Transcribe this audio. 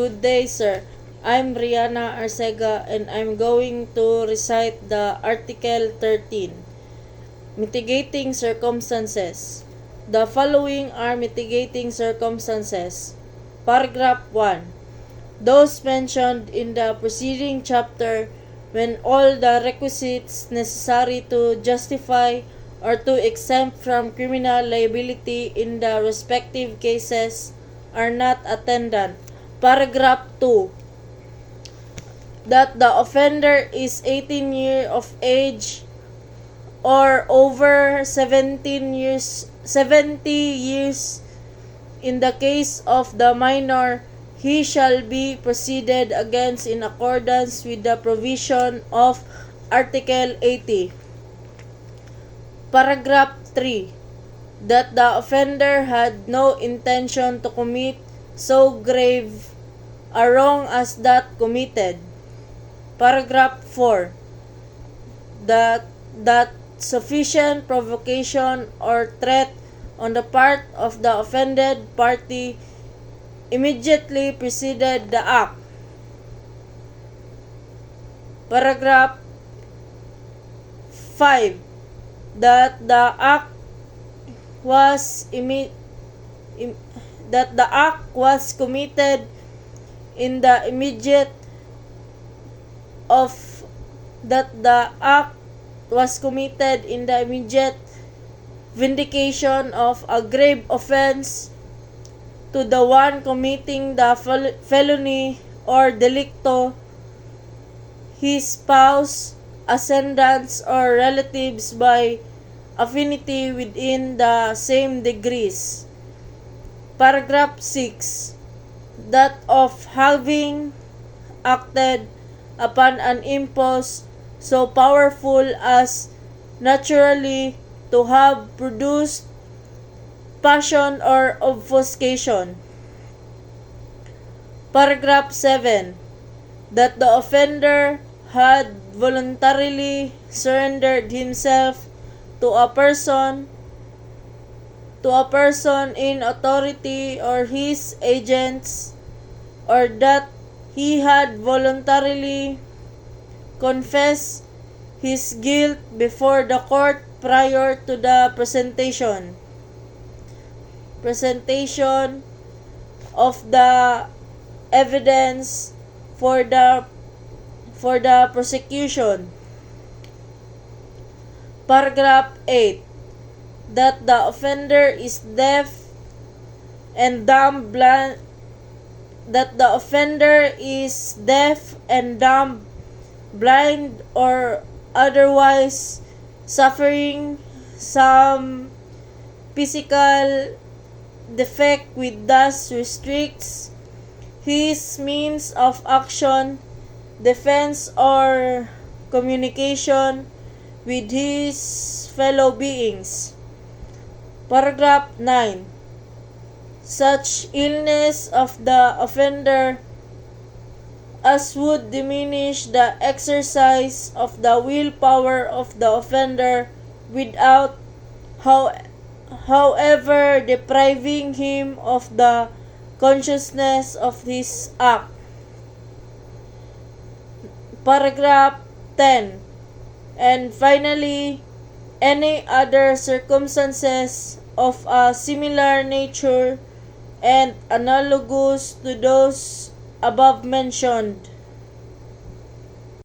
Good day, sir. I'm Rihanna Arcega and I'm going to recite the Article 13. Mitigating circumstances. The following are mitigating circumstances. Paragraph 1. Those mentioned in the preceding chapter when all the requisites necessary to justify or to exempt from criminal liability in the respective cases are not attendant. Paragraph 2. That the offender is 18 years of age or over 70 years. In the case of the minor, he shall be proceeded against in accordance with the provision of Article 80. Paragraph 3. That the offender had no intention to commit so grave a wrong as that committed. Paragraph 4. That sufficient provocation or threat on the part of the offended party immediately preceded the act. Paragraph 5. That the act was committed in the immediate vindication of a grave offense to the one committing the felony or delicto, his spouse, ascendants, or relatives by affinity within the same degrees. Paragraph 6. That of having acted upon an impulse so powerful as naturally to have produced passion or obfuscation. Paragraph 7. That the offender had voluntarily surrendered himself to a person in authority or his agents, or that he had voluntarily confessed his guilt before the court prior to the presentation of the evidence for the prosecution. Paragraph 8. That the offender is deaf and dumb, blind, or otherwise suffering some physical defect which thus restricts his means of action, defense, or communication with his fellow beings. Paragraph 9. Such illness of the offender as would diminish the exercise of the willpower of the offender without, however, depriving him of the consciousness of his act. Paragraph 10. And finally, any other circumstances of a similar nature and analogous to those above mentioned